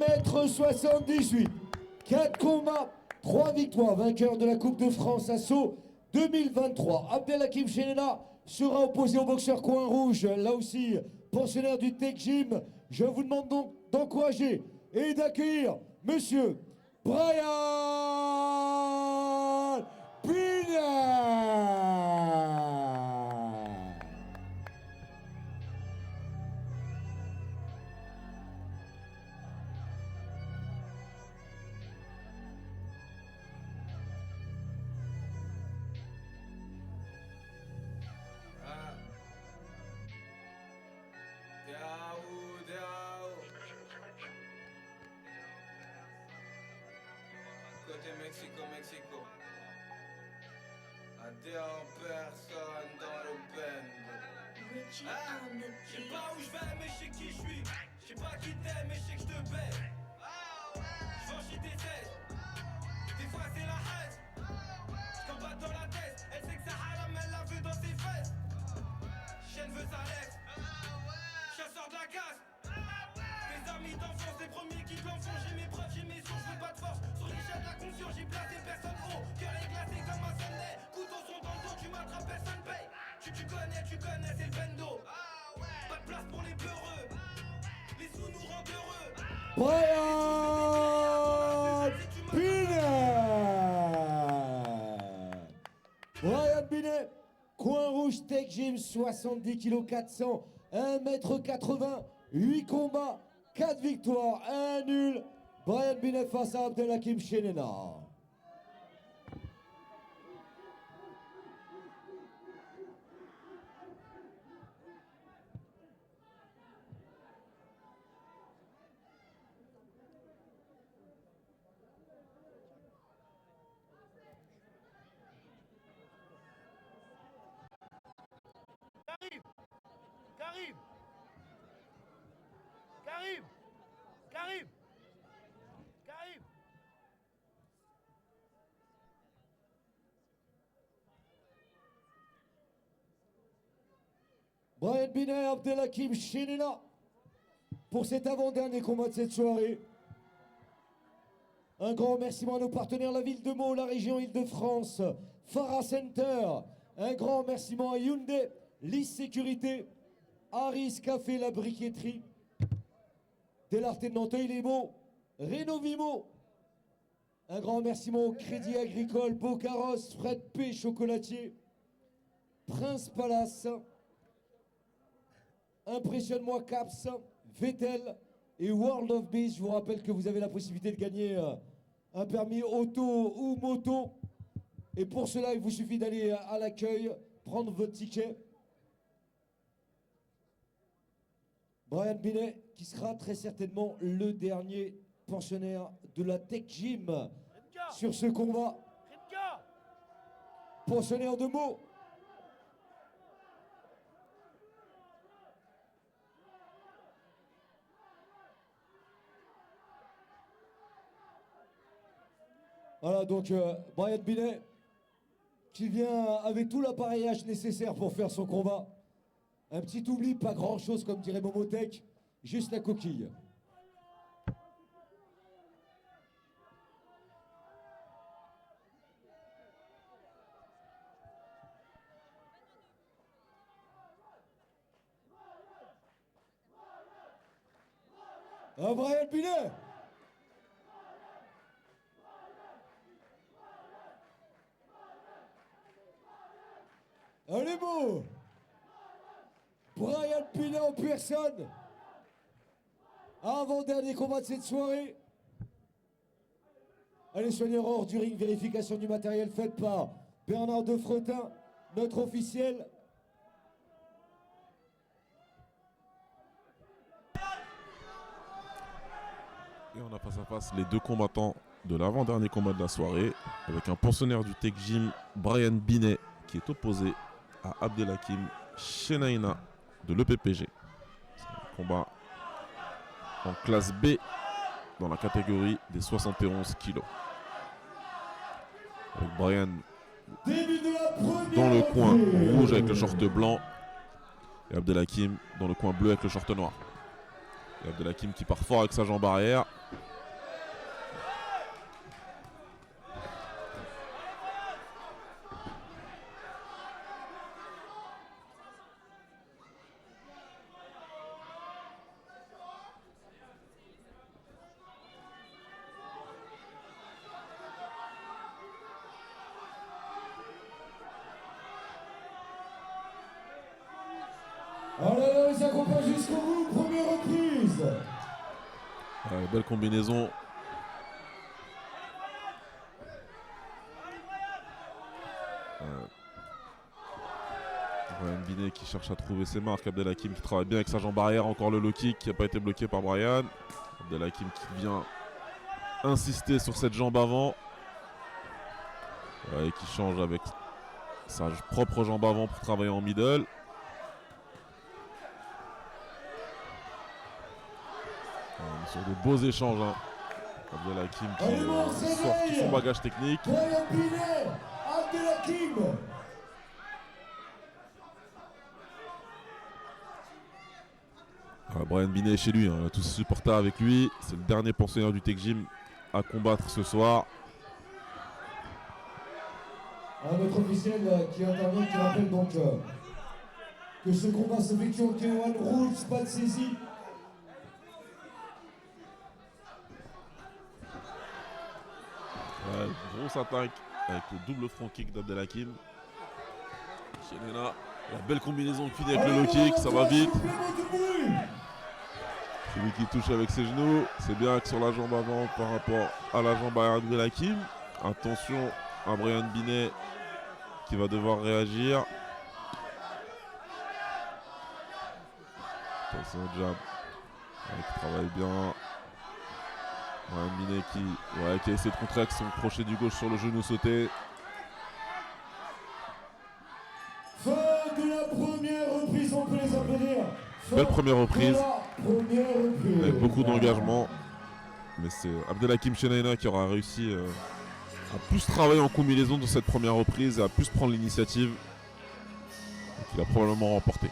1m78. 4 combats, 3 victoires. Vainqueur de la Coupe de France Assaut 2023. Abdelhakim Chenena sera opposé au boxeur Coin Rouge, là aussi pensionnaire du Tech Gym. Je vous demande donc d'encourager et d'accueillir Monsieur Brian Binet. Côté Mexico. Adé en personne dans le bend. Je sais pas où je vais, mais je sais qui je suis. Je sais pas qui t'aime, mais je sais que je te baise. J'vends tes ailes. Des fois c'est la haine. J'c'en bats dans la tête. Elle sait que ça haram, elle la veut dans ses fesses. Chienne veut sa laisse. Chasseur de la casse. Mes amis d'enfance, les premiers qui te l'enfant. J'ai mes preuves, j'ai mes sources, je veux pas de force. Sur l'échelle de la conscience, j'ai placé personne haut. Cœur est glacé comme un Sunday. Couteau sont dans le dos, tu m'attrapes, personne paye. Tu connais, c'est le bendo. Pas de place pour les peureux. Les sous nous rendent heureux. Brian Binet, Coin Rouge Tech Gym, 70 kg 400, 1m80, 8 combats, 4 victoires, 1 nul. Brian Binet face à Abdelhakim Chenena. Karim. Brian Binet, Abdelhakim Chenena pour cet avant-dernier combat de cette soirée. Un grand remerciement à nos partenaires, la ville de Meaux, la région Île-de-France, Farah Center. Un grand remerciement à Hyundai, Lys Sécurité, Harris Café, la briqueterie, Delarte de Nanteuil-les-Meaux, Rénovimo. Un grand remerciement au Crédit Agricole, Beau Carrosse, Fred P, chocolatier, Prince Palace, Impressionne-moi Caps, Vettel et World of Beast. Je vous rappelle que vous avez la possibilité de gagner un permis auto ou moto. Et pour cela, il vous suffit d'aller à l'accueil, prendre votre ticket. Brian Binet, qui sera très certainement le dernier pensionnaire de la Tech Gym sur ce combat. Pensionnaire de Meaux. Voilà, donc Brian Binet qui vient avec tout l'appareillage nécessaire pour faire son combat. Un petit oubli, pas grand chose comme dirait Momotech, juste la coquille. Ah, Brian Binet! Allez, beau! Brian Binet en personne. Avant-dernier combat de cette soirée. Allez, soigneur hors du ring, vérification du matériel faite par Bernard Defretin, notre officiel. Et on a face à face les deux combattants de l'avant-dernier combat de la soirée, avec un pensionnaire du Tech Gym, Brian Binet, qui est opposé à Abdelhakim Chenena de l'EPPG. C'est un combat en classe B dans la catégorie des 71 kilos. Avec Brian dans le coin rouge avec le short blanc et Abdelhakim dans le coin bleu avec le short noir. Et Abdelhakim qui part fort avec sa jambe arrière. Oh là là, ils accompagnent jusqu'au bout, première reprise. Belle combinaison. Brian Binet qui cherche à trouver ses marques. Abdelhakim qui travaille bien avec sa jambe arrière. Encore le low kick qui n'a pas été bloqué par Brian. Abdelhakim qui vient insister sur cette jambe avant. Et qui change avec sa propre jambe avant pour travailler en middle. On est sur de beaux échanges. Hein. Abdelhakim qui sort tout son bagage technique. Brian Binet, Abdelhakim. Brian Binet est chez lui, hein. Il a tous ses supporters avec lui. C'est le dernier pensionnaire du Tech Gym à combattre ce soir. Notre officiel qui intervient, qui rappelle donc que ce combat s'effectue en K1 Rules, pas de saisie. Grosse attaque avec le double front kick d'Abdelhakim. Chenena, la belle combinaison qui finit avec le low kick, ça va vite. C'est lui qui touche avec ses genoux. C'est bien que sur la jambe avant par rapport à la jambe arrière d'Abdelhakim. Attention à Brian Binet qui va devoir réagir. Attention au jab. Qui travaille bien. Brian Binet qui a essayé de contrer avec son crochet du gauche sur le genou sauté. Fin de la première reprise, on peut les applaudir. Belle première reprise. Première reprise. Avec beaucoup d'engagement. Mais c'est Abdelhakim Shenaina qui aura réussi à plus travailler en combinaison dans cette première reprise et à plus prendre l'initiative. Donc il a probablement remporté.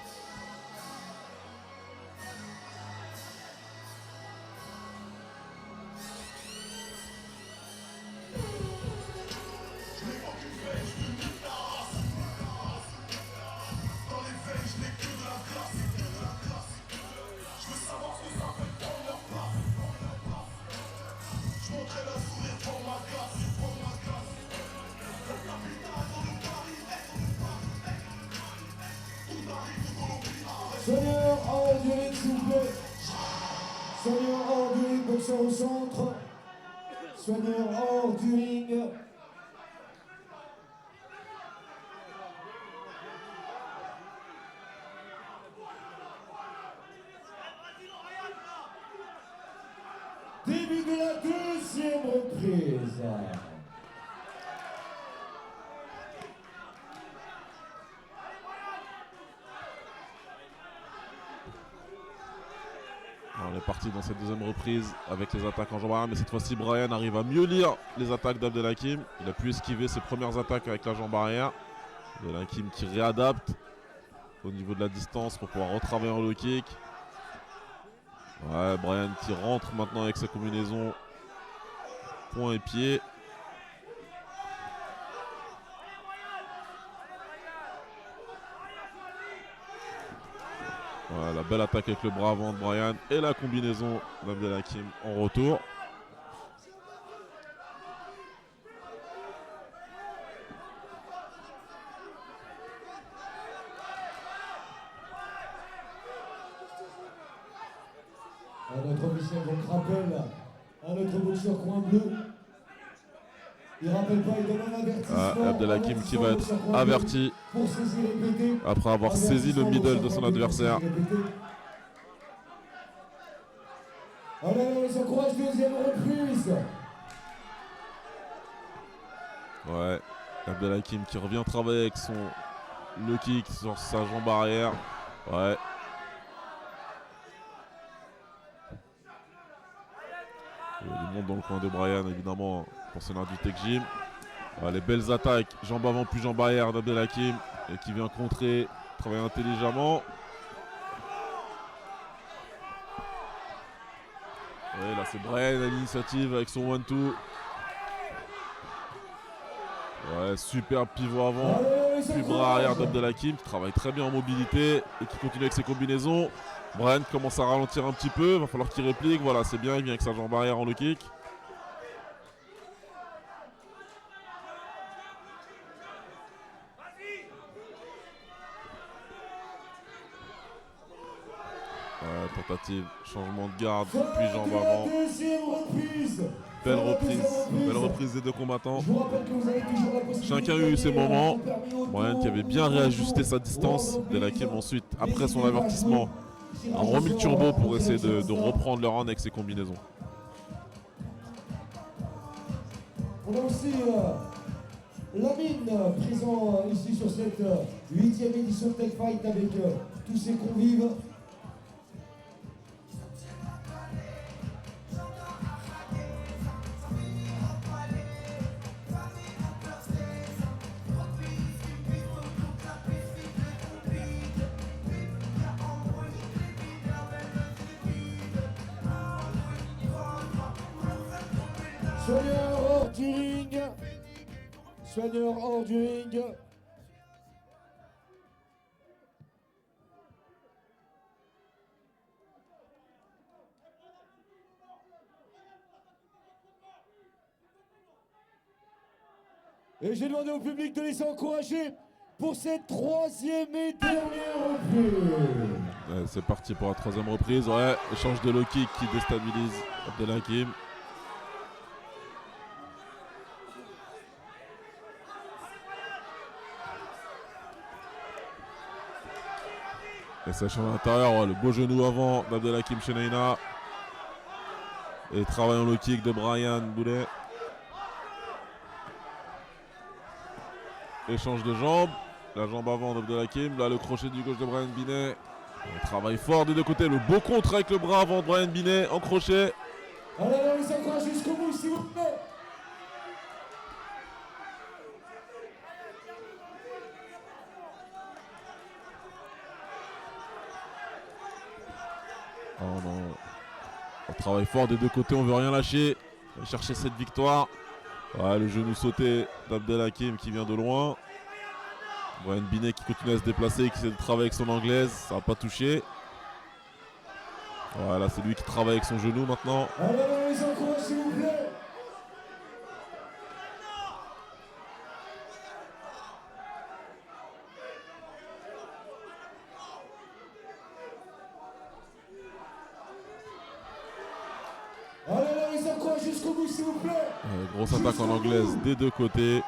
Soigneur hors du ring, s'il vous plaît. Soigneur hors du ring, boxeur au centre. Soigneur hors du ring. Début de la deuxième reprise. On est parti dans cette deuxième reprise avec les attaques en jambe arrière, mais cette fois-ci Brian arrive à mieux lire les attaques d'Abdelhakim. Il a pu esquiver ses premières attaques avec la jambe arrière. Abdelhakim qui réadapte au niveau de la distance pour pouvoir retravailler en low kick. Ouais, Brian qui rentre maintenant avec sa combinaison poing et pied. Voilà, la belle attaque avec le bras avant de Brian et la combinaison d'Abdelhakim en retour. Notre officiel donc rappelle à notre boxeur coin bleu. Il rappelle pas, il donne un avertissement. Abdelhakim qui va être averti pour saisie répétée. après avoir saisi le middle de son adversaire. Allez, on les encourage, deuxième reprise. Ouais, Abdelhakim qui revient travailler avec son low kick sur sa jambe arrière. Ouais. Il y a du monde dans le coin de Brian, évidemment, pensionnaire du Tech Gym. Les belles attaques, jambe avant puis jambe arrière d'Abdelhakim, et qui vient contrer, travailler intelligemment. Ouais, là c'est Brian à l'initiative avec son 1-2. Ouais, super pivot avant, puis bras arrière d'Abdelhakim qui travaille très bien en mobilité et qui continue avec ses combinaisons. Brian commence à ralentir un petit peu, il va falloir qu'il réplique. Voilà, c'est bien, il vient avec sa jambe arrière en low kick. tentative, changement de garde, Fin puis jambe de la avant. deuxième reprise. Belle Fin de la reprise, deuxième belle reprise des deux combattants. Je vous rappelle que vous avez toujours la possibilité Chacun a de eu ses gagner moments. un permis auto Brian qui avait bien ou réajusté moto. sa distance. World of Abdelhakim Bees. ensuite, après son N'hésitez pas à avertissement, jouer. a remis le turbo pour en essayer direct de sur Insta. reprendre le round avec ses combinaisons. On a aussi Lamine présent ici sur cette 8e édition de Tech Fight avec tous ses convives. Soigneur hors du ring. Soigneur hors du ring. Et j'ai demandé au public de les encourager pour cette 3e et dernière reprise. Ouais, c'est parti pour la 3e reprise. Ouais, échange de low kick qui déstabilise Abdelhakim. Et ça change à l'intérieur, ouais, le beau genou avant d'Abdelhakim Shenaina. Et travail en low kick de Brian Boulet. Échange de jambes. La jambe avant d'Abdelhakim. Là, le crochet du gauche de Brian Binet. Un travail fort des deux côtés. Le beau contre avec le bras avant de Brian Binet en crochet. Allez, les encourage jusqu'au bout, s'il vous plaît. Oh non. Un travail fort des deux côtés, on veut rien lâcher. On va chercher cette victoire. Ouais, le genou sauté d'Abdelhakim qui vient de loin. Brian Binet qui continue à se déplacer, qui essaie de travailler avec son anglaise. Ça n'a pas touché. Voilà, c'est lui qui travaille avec son genou maintenant. Allez, les encourage, s'il vous plaît. Allez, les encourage jusqu'au bout, s'il vous plaît. Grosse attaque en anglaise des deux côtés.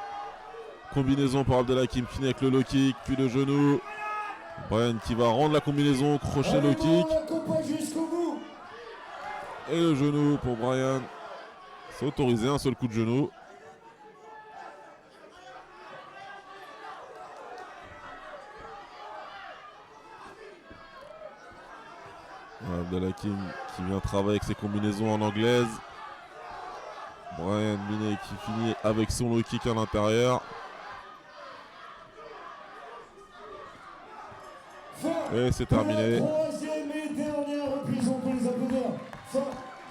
Combinaison par Abdelhakim fini avec le low kick, puis le genou. Brian qui va rendre la combinaison, crochet low kick. On l'accompagne jusqu'au bout. Et le genou pour Brian. C'est autorisé, un seul coup de genou. Abdelhakim qui vient travailler avec ses combinaisons en anglaise. Brian Binet qui finit avec son low kick à l'intérieur. Et c'est terminé. La 3e et dernière reprise, on peut les applaudir. Fin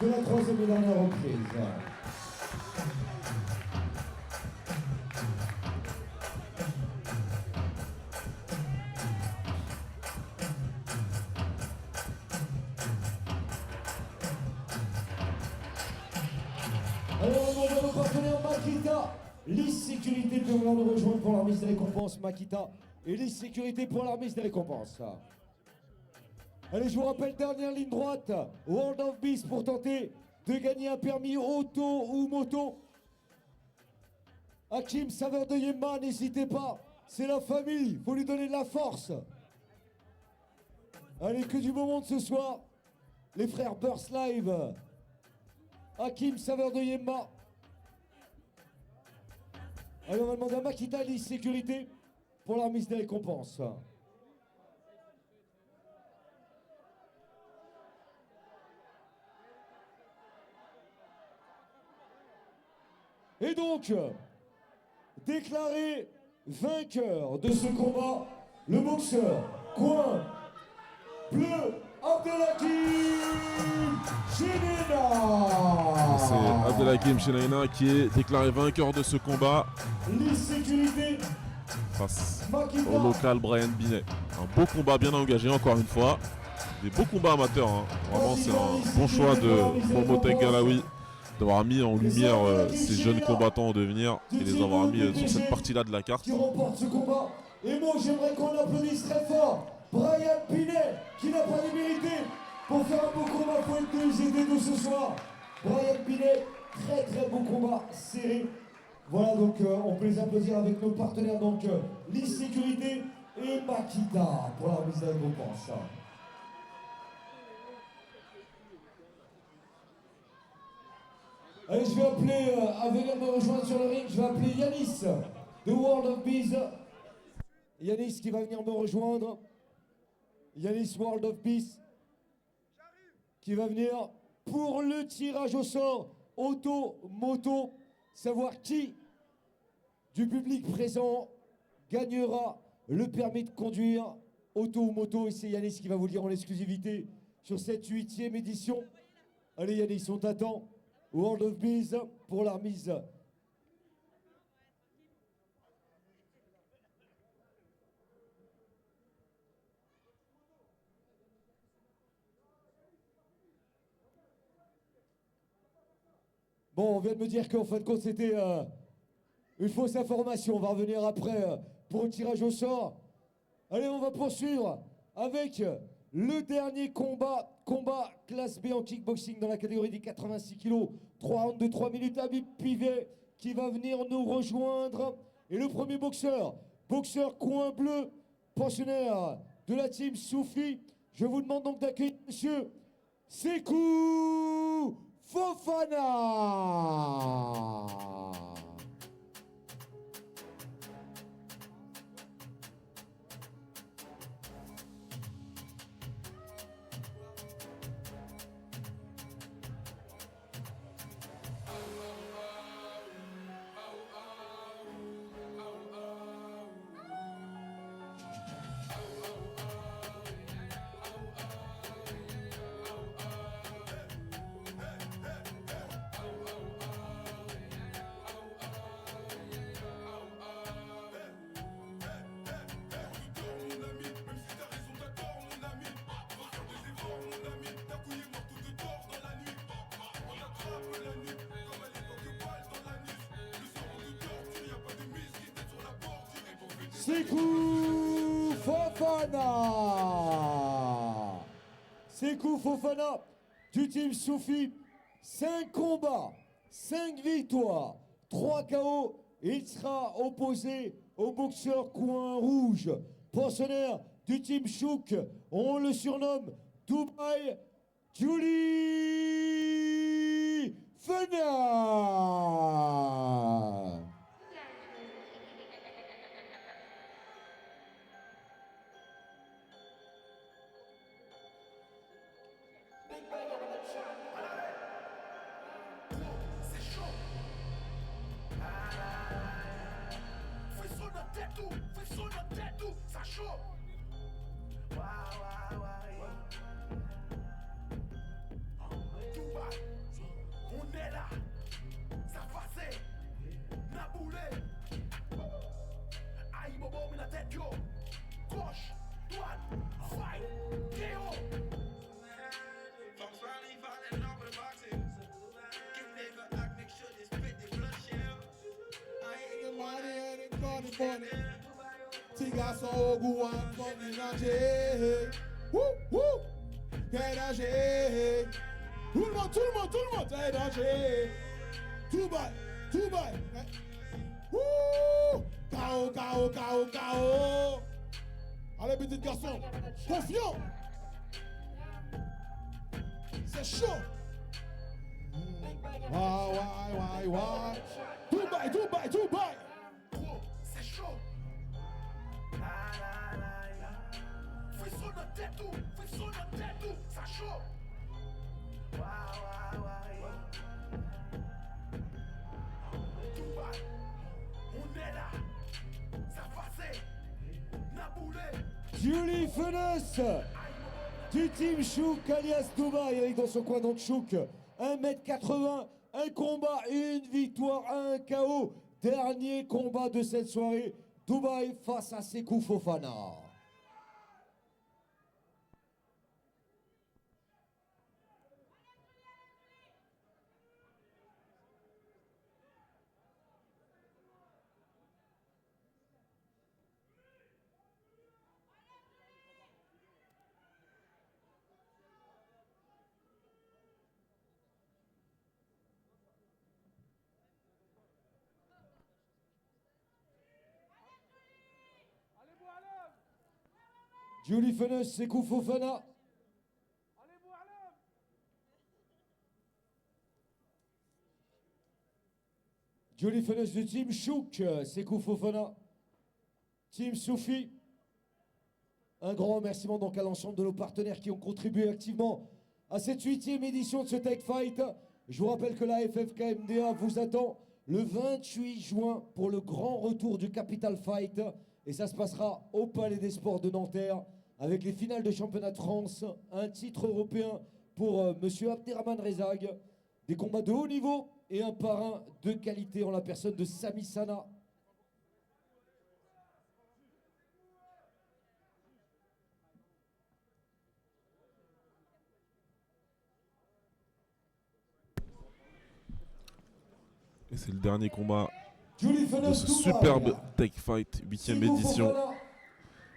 de la 3e et dernière reprise. Alors, on va nos partenaires Makita, Lys Sécurité qui vient nous rejoindre pour la remise des récompenses. Makita et Lys Sécurité pour la remise des récompenses. Allez, je vous rappelle, dernière ligne droite, World of Bees pour tenter de gagner un permis auto ou moto. Hakim, saveur de Yemma, n'hésitez pas, c'est la famille, faut lui donner de la force. Allez, que du beau monde ce soir, les frères Burst Live. Hakim, saveur de Yemma. Allez, on va demander à Makita Lys Sécurité pour la remise des récompenses. Et donc, déclaré vainqueur de ce combat, le boxeur coin bleu Abdelhakim Shenaina. C'est Abdelhakim Shenaina qui est déclaré vainqueur de ce combat Lys Sécurité face Makita. au local Brian Binet. Un beau combat bien engagé encore une fois. Des beaux combats amateurs. Hein. Vraiment c'est un bon choix de Momotek Galawi d'avoir mis en lumière ces jeunes combattants en devenir et les avoir mis sur cette partie-là de la carte. Qui remporte ce combat. Et moi j'aimerais qu'on applaudisse très fort Brian Binet qui n'a pas démérité Pour faire un beau combat, il faut être deux, ils étaient deux ce soir. Brian Binet, très très beau combat serré. Voilà, donc on peut les applaudir avec nos partenaires, donc Lys Sécurité et Makita pour la remise de la récompense. Allez, je vais appeler, à venir me rejoindre sur le ring, je vais appeler Yanis de World of Bees. Yanis qui va venir me rejoindre. Yanis World of Peace qui va venir pour le tirage au sort auto, moto, savoir qui du public présent gagnera le permis de conduire auto ou moto. Et c'est Yanis qui va vous le dire en exclusivité sur cette 8e édition. Allez Yanis, on t'attend. World of Bees pour la remise. Bon, on vient de me dire qu'en fin de compte, c'était une fausse information. On va revenir après pour le tirage au sort. Allez, on va poursuivre avec le dernier combat. Combat classe B en kickboxing dans la catégorie des 86 kilos. 3 rounds de 3 minutes. Habib Pivet qui va venir nous rejoindre. Et le premier boxeur, boxeur coin bleu, pensionnaire de la team Soufi. Je vous demande donc d'accueillir monsieur Sékou Fofana. Sékou Fofana. Sékou Fofana du team Soufi. 5 combats, 5 victoires, 3 KO. Il sera opposé au boxeur coin rouge, pensionnaire du team Chouk. On le surnomme Dubaï Julie Fena. Tout le monde, c'est danger. Dubaï. KO. Allez, petit garçon, confiant. C'est chaud. Why. Dubaï. C'est chaud. Fais son tête tout, ça chaud. Dubaï, on est là, ça passait, Naboulé. Julie Fenes du team Chouk alias Dubaï avec dans son coin donc Chouk 1m80, un combat, une victoire, un KO. Dernier combat de cette soirée, Dubaï face à Sékou Fofana. Julie Fenes, Sekou Fofana. Julie Fenes du team Chouk, Sekou Fofana. Team Soufi. Un grand remerciement donc à l'ensemble de nos partenaires qui ont contribué activement à cette 8e édition de ce Tech Fight. Je vous rappelle que la FFK-MDA vous attend le 28 juin pour le grand retour du Capital Fight. Et ça se passera au Palais des Sports de Nanterre avec les finales de championnat de France, un titre européen pour Monsieur Abderrahmane Rezag, des combats de haut niveau et un parrain de qualité en la personne de Sami Sana. Et c'est le dernier combat Julie Fenes de ce Dubaï. superbe Tech Fight, 8e Sekou édition, Fofana.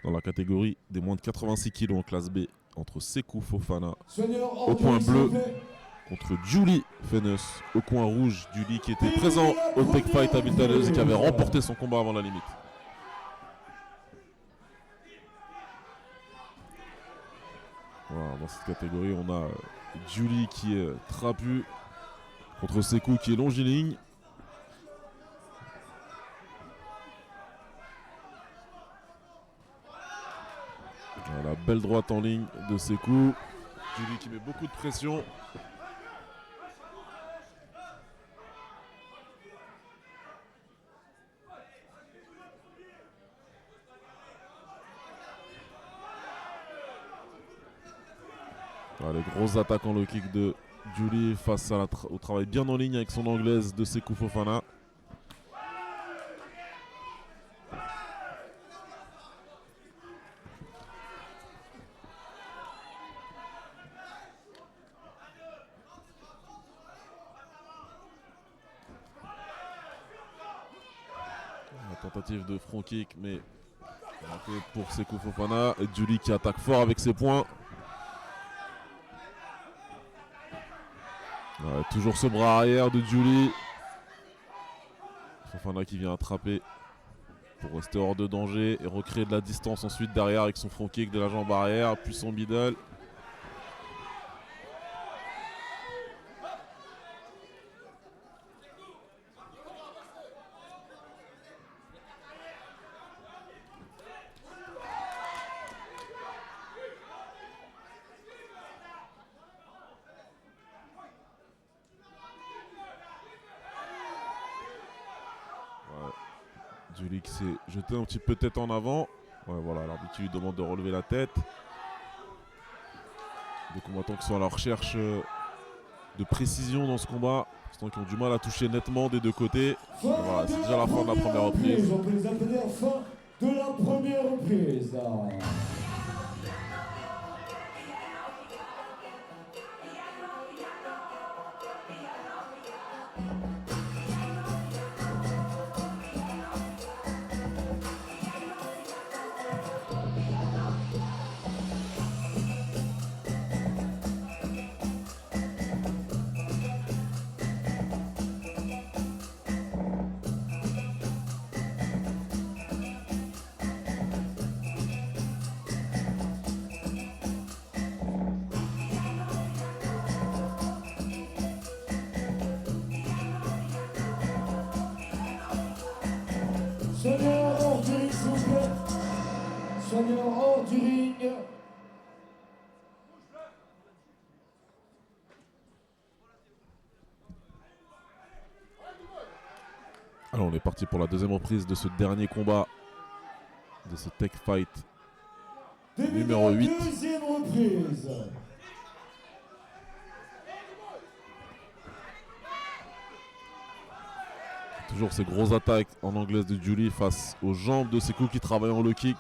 dans la catégorie des moins de 86 kg en classe B, entre Sekou Fofana Soigneur au coin André, bleu s'il vous plaît. contre Julie Fenes au coin rouge. Julie qui était présent au Tech Fight à Villetaneuse et qui avait remporté son combat avant la limite. Voilà, dans cette catégorie, on a Julie qui est trapu contre Sekou qui est longiligne. Voilà, belle droite en ligne de Sekou. Julie qui met beaucoup de pression. Voilà, les grosses attaques en low kick de Julie face à au travail bien en ligne avec son anglaise de Sekou Fofana. La tentative de front kick, mais raté pour Sekou Fofana. Et Julie qui attaque fort avec ses poings. Ouais, toujours ce bras arrière de Julie. Fofana qui vient attraper pour rester hors de danger et recréer de la distance ensuite derrière avec son front kick de la jambe arrière, puis son middle. Julie qui s'est jeté un petit peu tête en avant. Ouais, voilà, l'arbitre lui demande de relever la tête. Des combattants qui sont à la recherche de précision dans ce combat. Qui ont du mal à toucher nettement des deux côtés. Voilà, c'est déjà la fin de la première reprise. On peut les appeler la fin de la première reprise. Soigneur hors du ring, s'il vous plaît. Soigneur hors du ring. Alors on est parti pour la deuxième reprise de ce dernier combat de ce Tech Fight numéro 8. Deuxième reprise. Toujours ces grosses attaques en anglaise de Julie face aux jambes de Sekou qui travaille en low kick.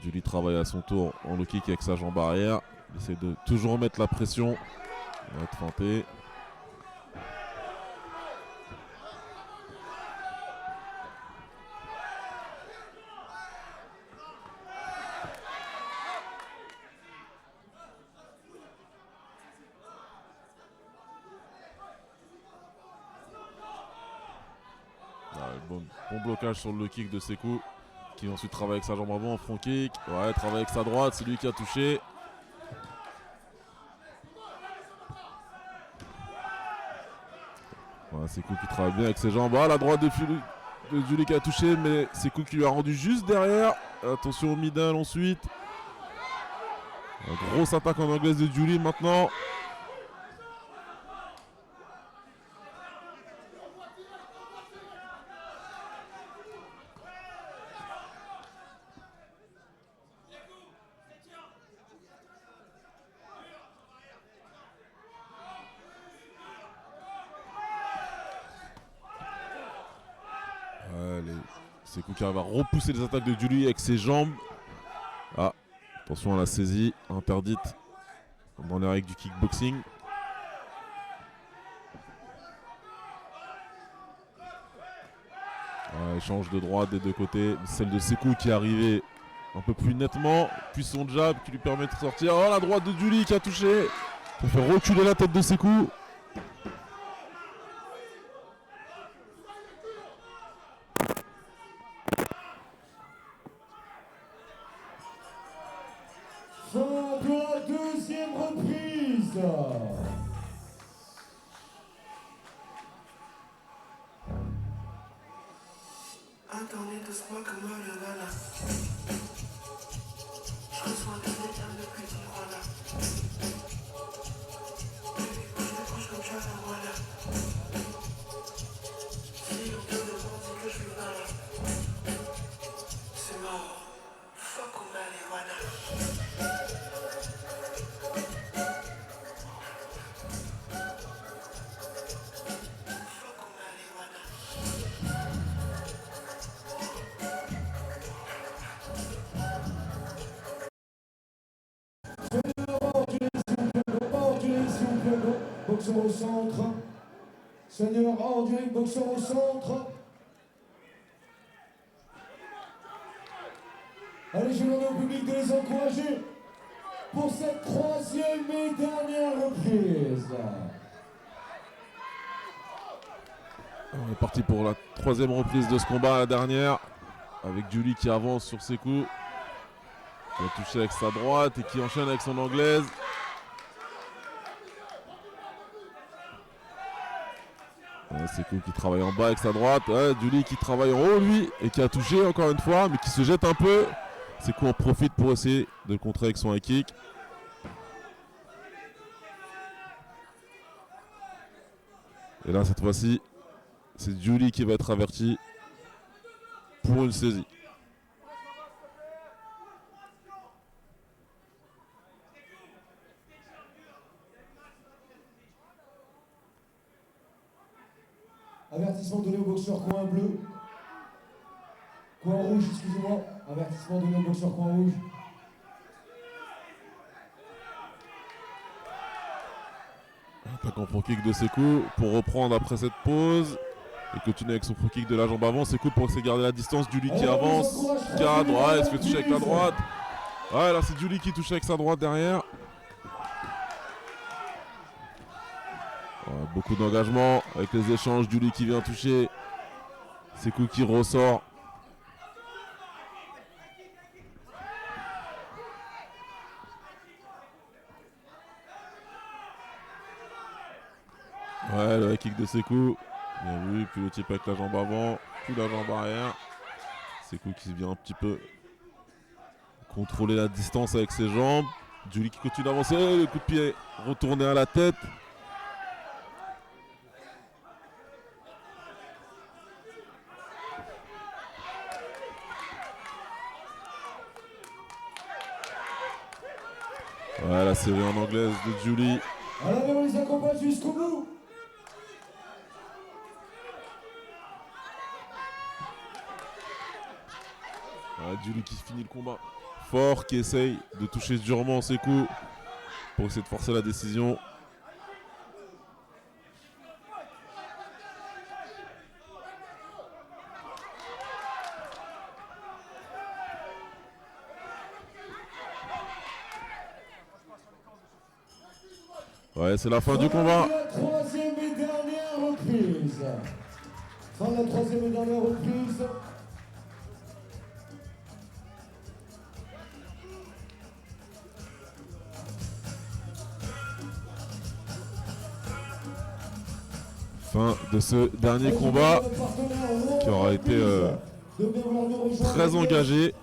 Julie travaille à son tour en low kick avec sa jambe arrière. Il essaie de toujours mettre la pression. Il va être feinté. Bon blocage sur le low kick de Sekou. qui ensuite travaille avec sa jambe avant, front kick. Ouais, travaille avec sa droite, c'est lui qui a touché. Ouais, Sekou qui travaille bien avec ses jambes. Ah, la droite de Julie qui a touché, mais Sekou qui lui a rendu juste derrière. Attention au middle ensuite. Une grosse attaque en anglaise de Julie maintenant. Sekou qui arrive à repousser les attaques de Julie avec ses jambes. Ah, attention à la saisie interdite dans les règles du kickboxing. Ouais, échange de droite des deux côtés. Celle de Sekou qui est arrivée un peu plus nettement. Puis son jab qui lui permet de sortir. Oh, la droite de Julie qui a touché. Ça fait reculer la tête de Sekou. Fin de la deuxième reprise. Attendez doucement que moi le gala. Je reçois des termes de plus d'une voilà. Je décroche comme ça, voilà. Si on peut me dire que je suis pas là. C'est mort. Fuck on va les voilà. Boxeur au centre. Seigneur Anduring, boxeur au centre. Allez, je demande au public de les encourager pour cette troisième et dernière reprise. On est parti pour la troisième reprise de ce combat, la dernière. Avec Julie qui avance sur Sekou. Qui a touché avec sa droite et qui enchaîne avec son anglaise. Ouais, Sekou qui travaille en bas avec sa droite. Ouais, Julie qui travaille en haut lui et qui a touché encore une fois mais qui se jette un peu. Sekou en profite pour essayer de le contrer avec son high kick. Et là cette fois-ci c'est Julie qui va être avertie pour une saisie. Avertissement donné au boxeur coin bleu. Coin rouge, excusez-moi. Avertissement donné au boxeur coin rouge. Attaque en front kick de Sekou pour reprendre après cette pause. Et continue avec son front kick de la jambe avant. Sekou pour essayer de garder la distance. Julie qui avance. Cadre, ouais, elle se fait toucher avec la droite. Ouais, là c'est Julie qui touche avec sa droite derrière. Ouais, beaucoup d'engagement avec les échanges. Julie qui vient toucher. Sekou qui ressort. Ouais, le high kick de Sekou. Bien vu, puis le type avec la jambe avant, puis la jambe arrière. Sekou qui vient un petit peu contrôler la distance avec ses jambes. Julie qui continue d'avancer, le coup de pied retourné à la tête. Ouais, la série en anglaise de Julie. Alors on les accompagne jusqu'au bout. Ouais, Julie qui finit le combat fort, qui essaye de toucher durement Sekou pour essayer de forcer la décision. Ouais, c'est la fin du combat. La troisième et dernière reprise. Fin de la troisième et dernière reprise. Fin de ce dernier combat qui aura été très engagé.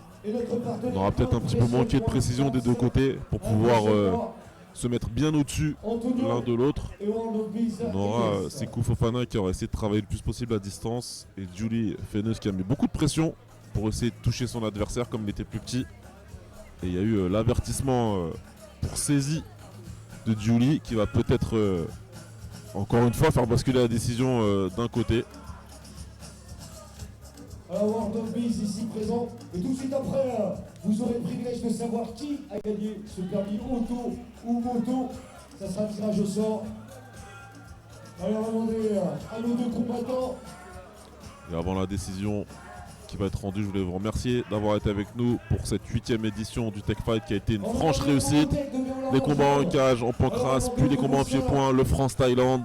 On aura peut-être un petit peu manqué de précision des deux côtés pour pouvoir se mettre bien au-dessus l'un de l'autre. On aura Sekou Fofana qui aura essayé de travailler le plus possible à distance et Julie Fenneuse qui a mis beaucoup de pression pour essayer de toucher son adversaire comme il était plus petit. Et il y a eu l'avertissement pour saisie de Julie qui va peut-être encore une fois faire basculer la décision d'un côté. Alors World of Bees ici présent. Et tout de suite après, vous aurez le privilège de savoir qui a gagné ce permis auto ou moto. Ça sera un tirage au sort. Alors on va demander à nos deux combattants. Et avant la décision qui va être rendue, je voulais vous remercier d'avoir été avec nous pour cette 8e édition du Tech Fight qui a été une franche réussite. Les combats en cage, en pancrace, puis les combats en pied-point, le France Thaïlande.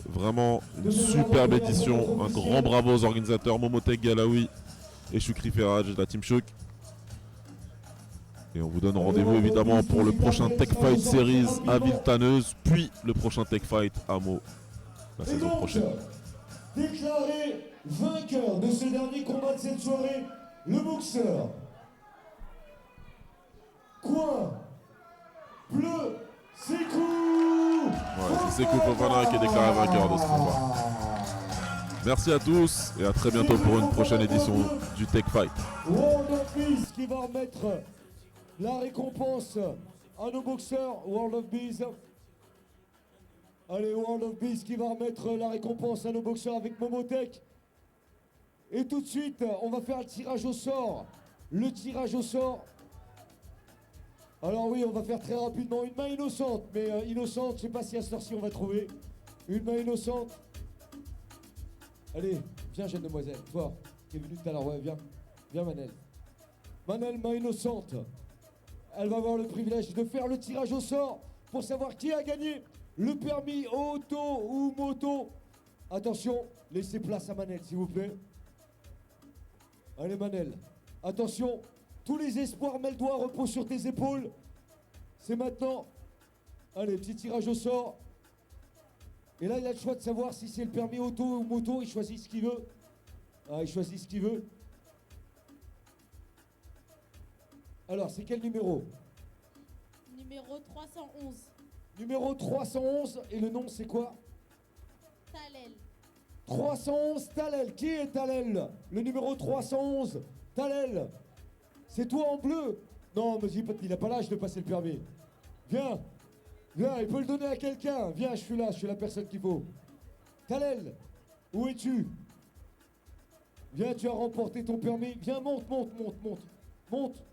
Vraiment une superbe édition. Un grand bravo aux organisateurs Momotek Galaoui et Choukri Ferraj de la Team Chouk. Et on vous donne rendez-vous évidemment pour le prochain Tech Fight Series à Villetaneuse, puis le prochain Tech Fight à Meaux la saison prochaine. Déclaré vainqueur de ce dernier combat de cette soirée, le boxeur coin bleu Sekou. Ouais, c'est Sekou Fofana qui est déclaré vainqueur de ce combat. Merci à tous et à très bientôt pour une prochaine édition du Tech Fight. World of Bees qui va remettre la récompense à nos boxeurs. World of Bees. Allez, World of Bees qui va remettre la récompense à nos boxeurs avec Momotek. Et tout de suite, on va faire le tirage au sort. Le tirage au sort. Alors oui, on va faire très rapidement une main innocente. Mais innocente, je ne sais pas si à cette heure-ci on va trouver. Une main innocente. Allez, viens jeune demoiselle, toi, qui est venue tout à l'heure, ouais, viens. Viens Manel. Manel, main innocente. Elle va avoir le privilège de faire le tirage au sort pour savoir qui a gagné le permis auto ou moto. Attention, laissez place à Manel, s'il vous plaît. Allez Manel, attention, tous les espoirs, mets le doigt, repose sur tes épaules. C'est maintenant. Allez, petit tirage au sort. Et là, il a le choix de savoir si c'est le permis auto ou moto. Il choisit ce qu'il veut. Ah, il choisit ce qu'il veut. Alors, c'est quel numéro? Numéro 311. Numéro 311. Et le nom, c'est quoi? Talel. 311 Talel. Qui est Talel? Le numéro 311. Talel. C'est toi en bleu? Non, mais il n'a pas l'âge de passer le permis. Viens. Viens, il peut le donner à quelqu'un. Viens, je suis là, je suis la personne qu'il faut. Talel, où es-tu? Viens, tu as remporté ton permis. Viens, monte, monte, monte, monte. Monte.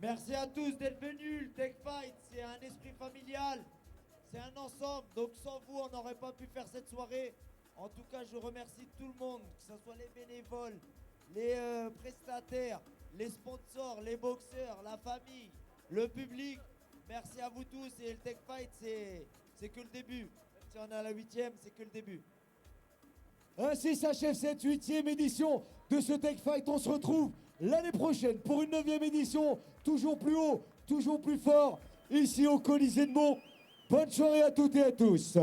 Merci à tous d'être venus. Le Tech Fight, c'est un esprit familial. C'est un ensemble. Donc sans vous, on n'aurait pas pu faire cette soirée. En tout cas, je remercie tout le monde, que ce soit les bénévoles, les prestataires, les sponsors, les boxeurs, la famille, le public. Merci à vous tous. Et le Tech Fight, c'est que le début. Si on est à la 8e, c'est que le début. Ainsi s'achève cette 8e édition de ce Tech Fight. On se retrouve l'année prochaine pour une 9e édition, toujours plus haut, toujours plus fort, ici au Colisée de Meaux. Bonne soirée à toutes et à tous.